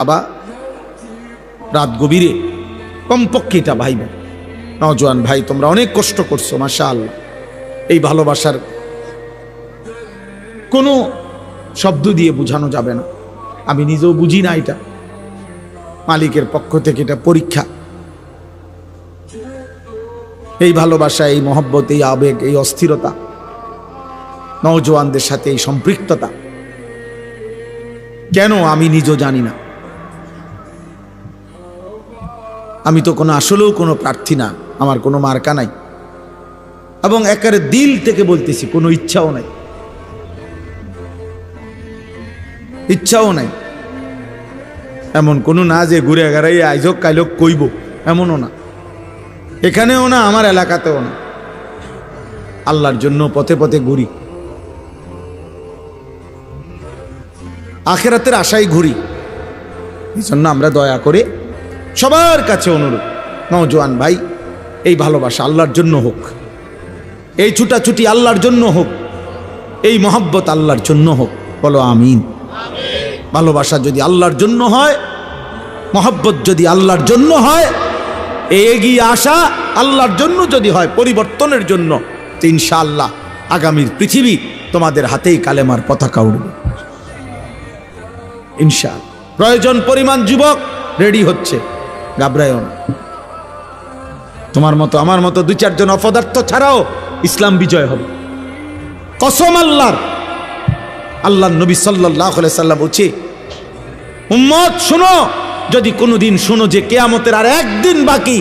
বাবা রাত গভীরে কমপক্ষে এটা ভাইবা, নওজোয়ান ভাই তোমরা অনেক কষ্ট করছো, মাশাআল্লাহ। এই ভালোবাসার কোনো শব্দ দিয়ে বোঝানো যাবে না, আমি নিজেও বুঝি না। এটা মালিকের পক্ষ থেকে এটা পরীক্ষা। এই ভালোবাসা, এই মহব্বত, এই আবেগ, এই অস্থিরতা, নওজোয়ানদের সাথে এই সম্পৃক্ততা কেন আমি নিজেও জানি না। আমি তো কোনো আসলেও কোনো প্রার্থী না, আমার কোনো মার্কা নাই, এবং একেবারে দিল থেকে বলতেছি, কোনো ইচ্ছাও নাই, ইচ্ছাও নাই। এমন কোনো না যে ঘুরে গাড়াই আইজক কাইলক কইব, এমনও না, এখানেও না, আমার এলাকাতেও না। আল্লাহর জন্য পথে পথে ঘুরি, আখিরাতের আশায় ঘুরি। এই জন্য আমরা দয়া করে সবার কাছে অনুরোধ, নওজোয়ান ভাই এই ভালোবাসা আল্লাহর জন্য হোক, এই ছুটাছুটি আল্লাহর জন্য হোক, এই মহব্বত আল্লাহর জন্য হোক। বলো আমিন। ভালোবাসা যদি আল্লাহর জন্য হয়, মহব্বত যদি আল্লাহর জন্য হয়, এগিয়ে আসা আল্লাহর জন্য যদি হয়, পরিবর্তনের জন্য, তো ইনশাআল্লাহ আগামীর পৃথিবী তোমাদের হাতেই কালেমার পতাকা উঠবে ইনশাআল্লাহ। প্রয়োজন পরিমাণ যুবক রেডি হচ্ছে, ঘাবড়ায়ও না। তোমার মতো আমার মতো দুই চারজন অপদার্থ ছাড়াও ইসলাম বিজয় হবে, কসম আল্লাহর। আল্লাহ নবী সাল্লাল্লাহু আলাইহি সাল্লাম বলছে, উম্মত শুনো, যদি কোনোদিন শুনো যে কিয়ামতের আর একদিন বাকি,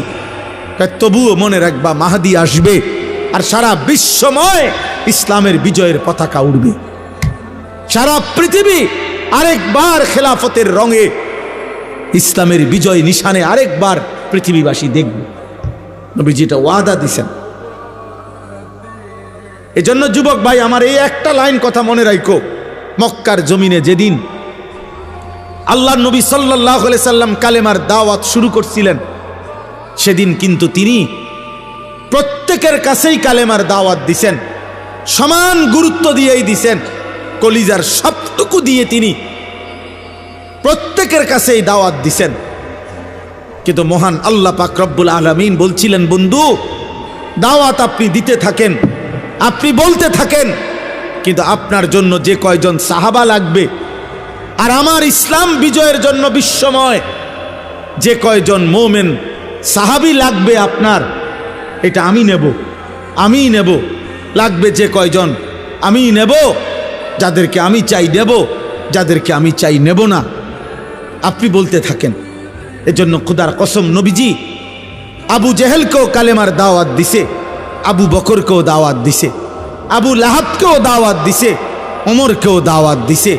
তবুও মনে রাখবা মাহদী আসবে, আর সারা বিশ্বময় ইসলামের বিজয়ের পতাকা উঠবে। সারা পৃথিবী আরেকবার খেলাফতের রঙে ইসলামের বিজয় নিশানে আরেকবার পৃথিবীবাসী দেখবে। নবীজি এটা ওয়াদা দিছেন। এজন্য যুবক ভাই আমার এই একটা লাইন কথা মনে রাখো, মক্কার জমিনে যেদিন আল্লাহ নবী সাল্লাল্লাহু আলাইহি সাল্লাম কালেমার দাওয়াত শুরু করছিলেন, সেদিন কিন্তু তিনি প্রত্যেকের কাছেই কালেমার দাওয়াত দিছেন, সমান গুরুত্ব দিয়েই দিছেন, কলিজার সবটুকু দিয়ে তিনি প্রত্যেকের কাছেই দাওয়াত দিছেন। কিন্তু মহান আল্লাহ পাক রব্বুল আলামিন বলছিলেন, বন্ধু দাওয়াত আপনি দিতে থাকেন, আপনি বলতে থাকেন, কিন্তু আপনার জন্য যে কয়জন সাহাবা লাগবে, আর আমার ইসলাম বিজয়ের জন্য বিশ্বময় যে কয়জন মোমেন সাহাবী লাগবে আপনার, এটা আমি নেব, আমি নেব। লাগবে যে কয়জন আমি নেব, যাদেরকে আমি চাই নেব, যাদেরকে আমি চাই নেব না। আপনি বলতে থাকেন। এজন্য খুদার কসম নবীজি আবু জেহেলকেও কালেমার দাওয়াত দিছে, আবু বকরকেও দাওয়াত দিছে, আবু লাহাবকেও দাওয়াত দিছে, ওমরকেও দাওয়াত দিছে।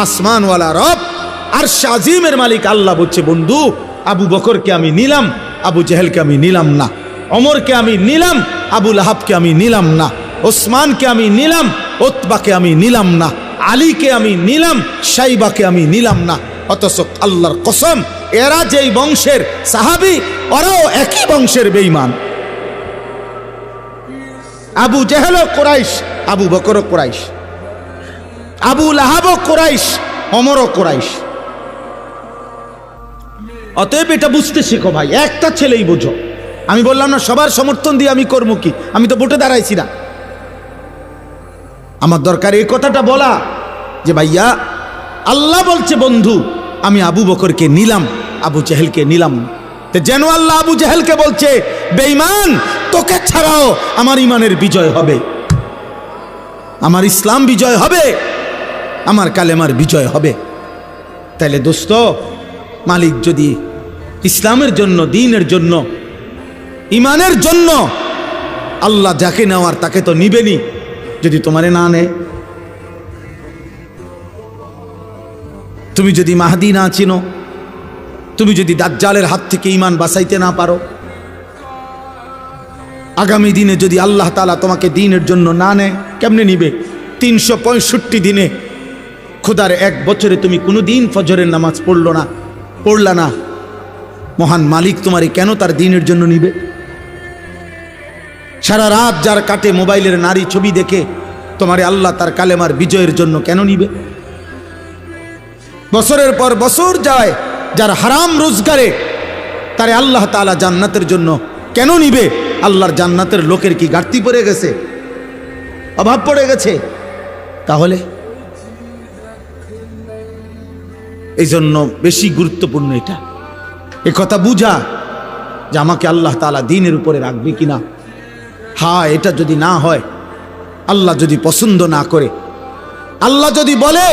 আসমানওয়ালা রব আরশ আজিমের মালিক আল্লাহ বলছে, বন্ধু আবু বকরকে আমি নিলাম, আবু জেহেলকে আমি নিলাম না, ওমরকে আমি নিলাম, আবু লাহাবকে আমি নিলাম না, ওসমানকে আমি নিলাম, উতবাকে আমি নিলাম না, আলীকে আমি নিলাম, শাইবাকে আমি নিলাম না। অথচ আল্লাহর কসম এরা যেই বংশের সাহাবী, ওরাও একই বংশের বেঈমান। আবু জেহেলও কুরাইশ, আবু বকরও কুরাইশ, আবু লাহাবও কুরাইশ, ওমরও কুরাইশ। অতএব এটা বুঝতে শেখো ভাই, একটা ছেলেই বোঝো। আমি বললাম না সবার সমর্থন দিয়ে আমি করবো কি, আমি তো ভোটে দাঁড়াইছি না। আমার দরকার এই কথাটা বলা যে ভাইয়া আল্লাহ বলছে, বন্ধু আমি আবু বকরকে নিলাম, আবু জেহেলকে নিলাম না। যেন আল্লাহ আবু জেহেলকে বলছে, বেঈমান তোকে ছাড়াও আমার ইমানের বিজয় হবে, আমার ইসলাম বিজয় হবে, আমার কালেমার বিজয় হবে। তাইলে দোস্ত, মালিক যদি ইসলামের জন্য, দ্বীনের জন্য, ইমানের জন্য, আল্লাহ যাকে নেওয়ার তাকে তো নিবেনি। যদি তোমারে না নেয়, তুমি যদি মাহদী না চিনো, তুমি যদি দাজ্জালের হাত থেকে ঈমান বাঁচাইতে না পারো, আগামী দিনে যদি আল্লাহ তাআলা তোমাকে দ্বীনের জন্য না নেয়, কেমনে নিবে? 365 দিনে, খোদার এক বছরে তুমি কোনো দিন ফজরের নামাজ পড়লা না, মহান মালিক তোমারে কেন তার দ্বীনের জন্য নিবে? সারা রাত যার কাটে মোবাইলের নারী ছবি দেখে, তোমারে আল্লাহ তার কালেমার বিজয়ের জন্য কেন নিবে? বছরের পর বছর যায়, যার হারাম রোজগারে তারে আল্লাহ তাআলা জান্নাতের জন্য কেন নিবে? আল্লাহর জান্নাতের লোকের কি ঘাটতি পড়ে গেছে, অভাব পড়ে গেছে? তাহলে এই জন্য বেশি গুরুত্বপূর্ণ এটা, এ কথা বুঝা যে আমাকে আল্লাহ তাআলা দ্বীনের উপরে রাখবে কিনা। হ্যাঁ, এটা যদি না হয়, আল্লাহ যদি পছন্দ না করে, আল্লাহ যদি বলে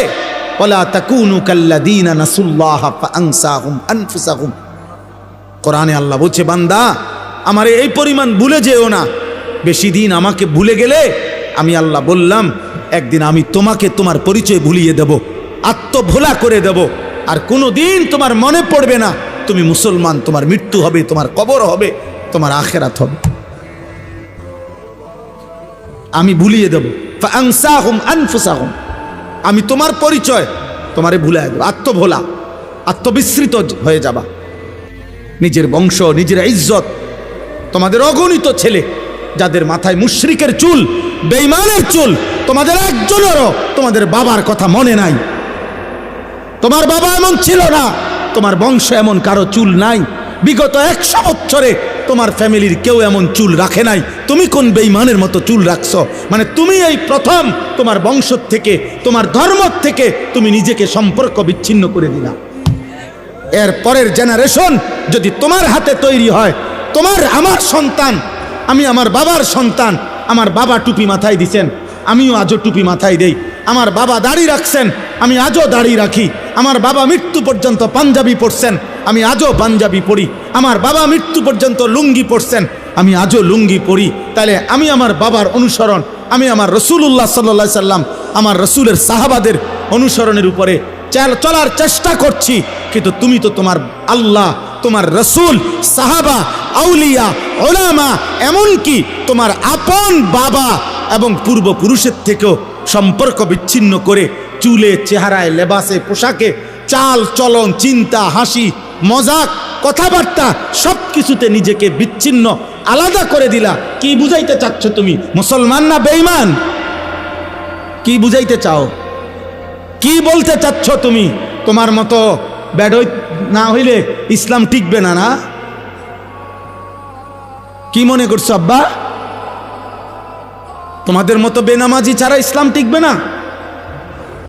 ওয়ালা তাকুনু কাল্লাযীনা নাসুল্লাহ ফাআনসাহুম আনফুসাহুম, কোরআনে আল্লাহ বলছে বান্দা আমারে এই পরিমাণ ভুলে যেও না। বেশি দিন আমাকে ভুলে গেলে আমি আল্লাহ বললাম একদিন আমি তোমাকে তোমার পরিচয় ভুলিয়ে দেব, আত্মভোলা করে দেব, আর কোনো দিন তোমার মনে পড়বে না তুমি মুসলমান। তোমার মৃত্যু হবে, তোমার কবর হবে, তোমার আখিরাত হবে, আমি ভুলিয়ে দেব। ফাআনসাহুম আনফুসাহুম, আমি তোমার পরিচয় তোমারে ভুলিয়ে দেব, আত্মভোলা, আত্মবিস্মৃত হয়ে যাবা। নিজের বংশ, নিজের ইজ্জত, তোমাদের অগণিত ছেলে যাদের মাথায় মুশরিকের চুল, বেঈমানের চুল, তোমাদের একজনেরও তোমাদের বাবার কথা মনে নাই। তোমার বাবা এমন ছিল না, তোমার বংশ এমন কারো চুল নাই। বিগত 100 বছরে তোমার ফ্যামিলির কেউ এমন চুল রাখে নাই, তুমি কোন বেঈমানের মতো চুল রাখছো? মানে তুমি এই প্রথম তোমার বংশ থেকে, তোমার ধর্ম থেকে তুমি নিজেকে সম্পর্ক বিচ্ছিন্ন করে দিলা। এর পরের জেনারেশন যদি তোমার হাতে তৈরি হয়, তোমার আমার সন্তান, আমি আমার বাবার সন্তান, আমার বাবা টুপি মাথায় দিছেন, আমিও আজও টুপি মাথায় দেই। আমার বাবা দাড়ি রাখছেন, আমি আজও দাড়ি রাখি। আমার বাবা মৃত্যু পর্যন্ত পাঞ্জাবি পরছেন, আমি আজও পাঞ্জাবি পরি। আমার বাবা মৃত্যু পর্যন্ত লুঙ্গি পরছেন, আমি আজও লুঙ্গি পরি। তাহলে আমি আমার বাবার অনুসরণ, আমি আমার রাসূলুল্লাহ সাল্লাল্লাহু আলাইহি সাল্লাম, আমার রাসূলের সাহাবাদের অনুসরণের উপরে চলার চেষ্টা করছি। কিন্তু তুমি তো তোমার আল্লাহ, তোমার রাসূল, সাহাবা, আউলিয়া, উলামা, এমনকি তোমার আপন বাবা এবং পূর্বপুরুষের থেকেও সম্পর্ক বিচ্ছিন্ন করে চুলে, চেহারায়, লেবাসে, পোশাকে, চাল চলন, চিন্তা, হাসি, মজাক, কথাবার্তা সব কিছুতে নিজেকে বিচ্ছিন্ন, আলাদা করে দিলা। কি বুঝাইতে চাচ্ছ তুমি? মুসলমান না বেঈমান? কি বুঝাইতে চাও? কি বলতে চাচ্ছ তুমি? তোমার মতো বেডই না হইলে ইসলাম টিকবে না, না? কি মনে করছো আব্বা? তোমাদের মতো বেনামাজি ছাড়া ইসলাম টিকবে না?